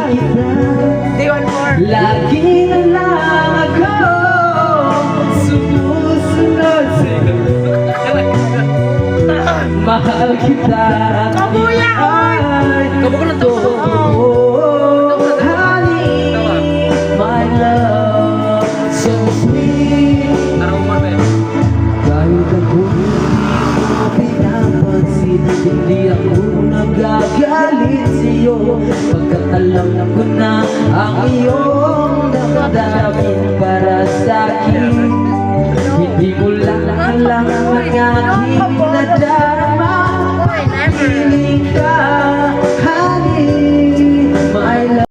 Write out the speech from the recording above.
kita. Lagi na lang ako sumusunod sa'yo. Mahal kita. Kabuya, oy! Kabuya lang to. Honey, my love, so sweet. Kahit ako pinapansin, hindi ako nagagalit sa'yo. Pagkat alam ko na ang iyong damdamin para sa'kin. Hindi mo lang